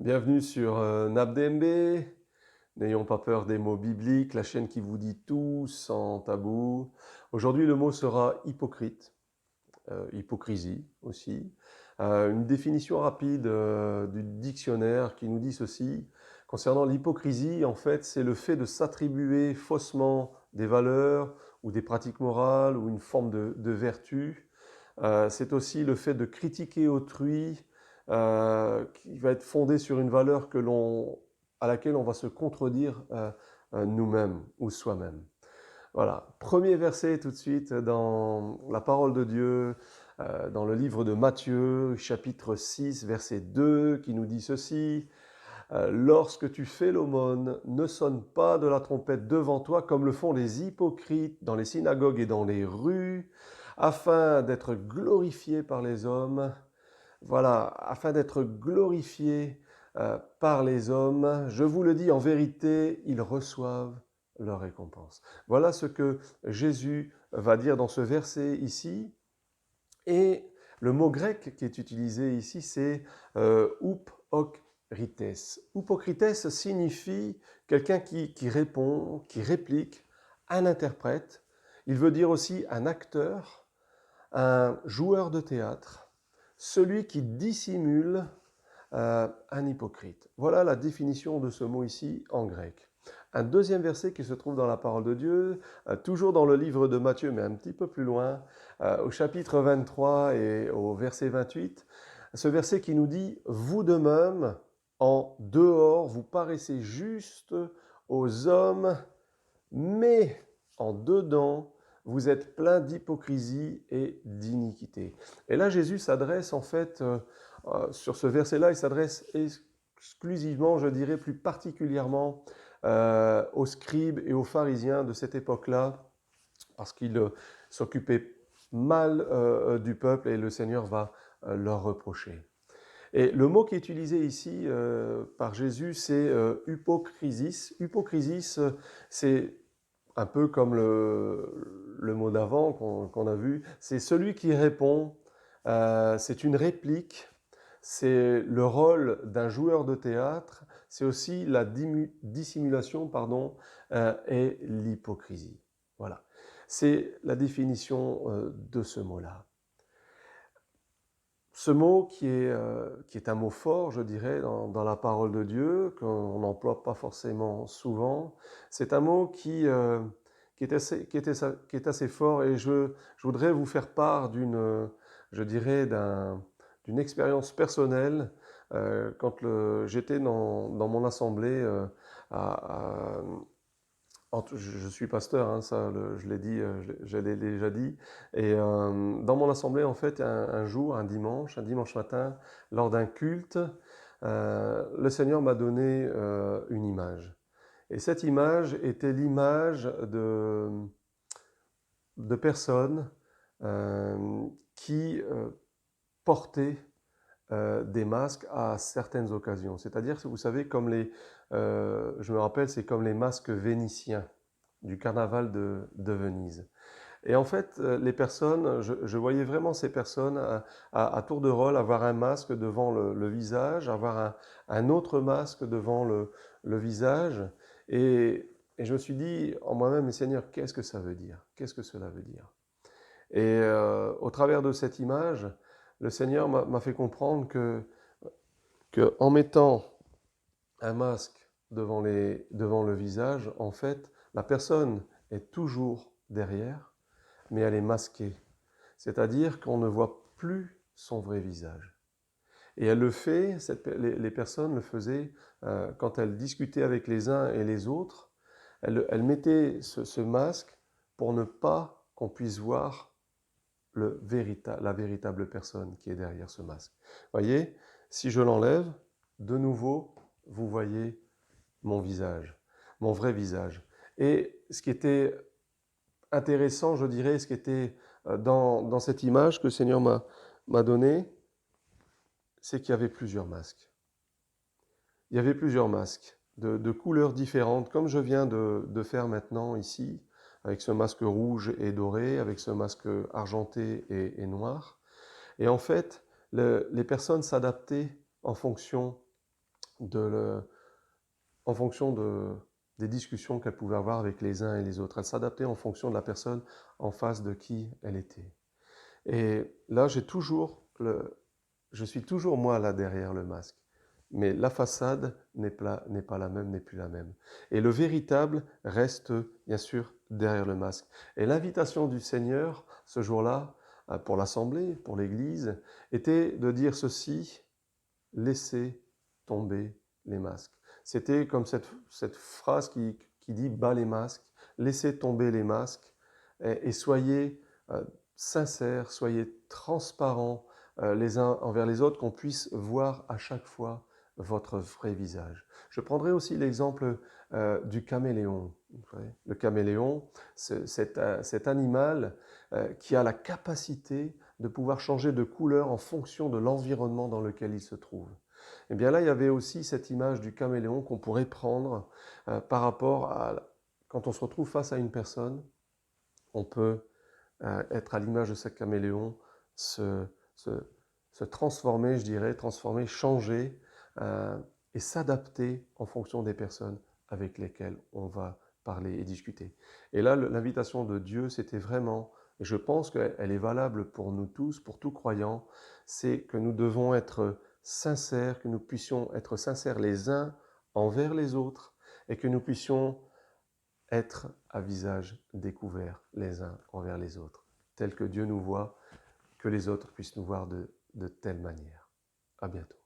Bienvenue sur NapDMB. N'ayons pas peur des mots bibliques, la chaîne qui vous dit tout sans tabou. Aujourd'hui, le mot sera hypocrite, hypocrisie aussi. Une définition rapide du dictionnaire qui nous dit ceci. Concernant l'hypocrisie, en fait, c'est le fait de s'attribuer faussement des valeurs ou des pratiques morales ou une forme de vertu. C'est aussi le fait de critiquer autrui qui va être fondé sur une valeur à laquelle on va se contredire nous-mêmes ou soi-même. Voilà, premier verset tout de suite dans la parole de Dieu, dans le livre de Matthieu, chapitre 6, verset 2, qui nous dit ceci. Lorsque tu fais l'aumône, ne sonne pas de la trompette devant toi comme le font les hypocrites dans les synagogues et dans les rues, afin d'être glorifiés par les hommes. Voilà, afin d'être glorifiés par les hommes, je vous le dis en vérité, ils reçoivent leur récompense. Voilà ce que Jésus va dire dans ce verset ici. Et le mot grec qui est utilisé ici, c'est upokrites. Upokrites signifie quelqu'un qui répond, qui réplique, un interprète. Il veut dire aussi un acteur, un joueur de théâtre, celui qui dissimule un hypocrite. Voilà la définition de ce mot ici en grec. Un deuxième verset qui se trouve dans la parole de Dieu, toujours dans le livre de Matthieu, mais un petit peu plus loin, au chapitre 23 et au verset 28, ce verset qui nous dit « Vous de même, en dehors, vous paraissez juste aux hommes, mais en dedans, vous êtes plein d'hypocrisie et d'iniquité. » Et là, Jésus s'adresse en fait, sur ce verset-là, il s'adresse exclusivement, je dirais plus particulièrement, aux scribes et aux pharisiens de cette époque-là, parce qu'ils s'occupaient mal du peuple et le Seigneur va leur reprocher. Et le mot qui est utilisé ici par Jésus, c'est hypocrisis. Hypocrisis, c'est un peu comme le mot d'avant qu'on a vu. C'est celui qui répond, c'est une réplique, c'est le rôle d'un joueur de théâtre, c'est aussi la dissimulation et l'hypocrisie. Voilà, c'est la définition de ce mot-là. Ce mot qui est un mot fort, je dirais, dans la parole de Dieu, qu'on n'emploie pas forcément souvent, c'est un mot qui est assez fort et je voudrais vous faire part je dirais, d'une expérience personnelle quand j'étais dans mon assemblée à, je suis pasteur, hein, ça, je l'ai dit, je l'ai déjà dit. Et dans mon assemblée, en fait, un jour, un dimanche matin, lors d'un culte, le Seigneur m'a donné une image. Et cette image était l'image de personnes qui portaient des masques à certaines occasions. C'est-à-dire, vous savez, je me rappelle, c'est comme les masques vénitiens du carnaval de Venise. Et en fait, les personnes, je voyais vraiment ces personnes à tour de rôle avoir un masque devant le visage, avoir un autre masque devant le visage. Et je me suis dit en moi-même, mais Seigneur, qu'est-ce que ça veut dire? Qu'est-ce que cela veut dire? Et au travers de cette image, le Seigneur m'a fait comprendre que en mettant un masque devant le visage, en fait, la personne est toujours derrière, mais elle est masquée. C'est-à-dire qu'on ne voit plus son vrai visage. Et elle le fait, les personnes le faisaient quand elles discutaient avec les uns et les autres, elles mettaient ce masque pour ne pas qu'on puisse voir la véritable personne qui est derrière ce masque. Voyez, si je l'enlève, de nouveau, vous voyez mon visage, mon vrai visage. Et ce qui était intéressant, je dirais, ce qui était dans cette image que le Seigneur m'a donnée, c'est qu'il y avait plusieurs masques. Il y avait plusieurs masques de couleurs différentes, comme je viens de faire maintenant ici, avec ce masque rouge et doré, avec ce masque argenté et noir. Et en fait, les personnes s'adaptaient en fonction en fonction des discussions qu'elle pouvait avoir avec les uns et les autres. Elle s'adaptait en fonction de la personne en face de qui elle était. Et là, je suis toujours moi là derrière le masque. Mais la façade n'est pas la même, n'est plus la même. Et le véritable reste, bien sûr, derrière le masque. Et l'invitation du Seigneur, ce jour-là, pour l'Assemblée, pour l'Église, était de dire ceci: laissez tomber les masques. C'était comme cette phrase qui dit bas les masques, laissez tomber les masques et soyez sincères, soyez transparents les uns envers les autres, qu'on puisse voir à chaque fois votre vrai visage. Je prendrai aussi l'exemple du caméléon. Le caméléon, cet animal qui a la capacité de pouvoir changer de couleur en fonction de l'environnement dans lequel il se trouve. Et bien là, il y avait aussi cette image du caméléon qu'on pourrait prendre par rapport à quand on se retrouve face à une personne, on peut être à l'image de ce caméléon, se, se, se transformer, je dirais, transformer, changer euh, et s'adapter en fonction des personnes avec lesquelles on va parler et discuter. Et là, l'invitation de Dieu, c'était vraiment, et je pense qu'elle est valable pour nous tous, pour tout croyant, c'est que nous devons être sincères, que nous puissions être sincères les uns envers les autres et que nous puissions être à visage découvert les uns envers les autres, tel que Dieu nous voit, que les autres puissent nous voir de telle manière. À bientôt.